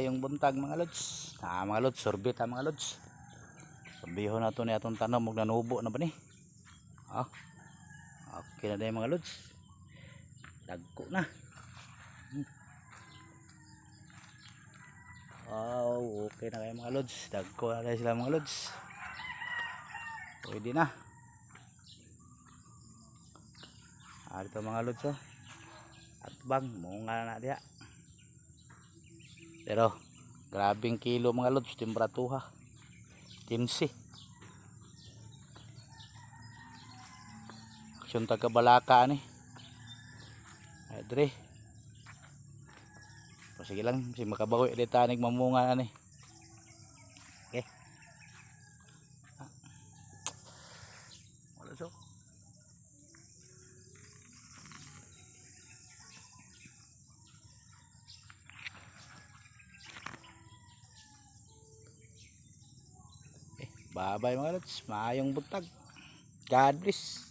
Yung buntag mga lods. Mga lods, sorbet mga lods. Sabiho na to ni atong tanom og nanubo na ba ni? Oh. Okay na din mga lods. Dagko na. Oh, okay na kayo mga lods. Dagko na dahil sila mga lods. Pwede na. Ito mga lods oh. At bang, munga na diya. Pero grabing kilo mga lods, timbratuha. 15. Aksyon taga Balaka ni. Adre. Sige lang, si makabawi di tanig mamunga na ni. Okay. Wala so. Bye bye mga lods, maayong buntag. God bless.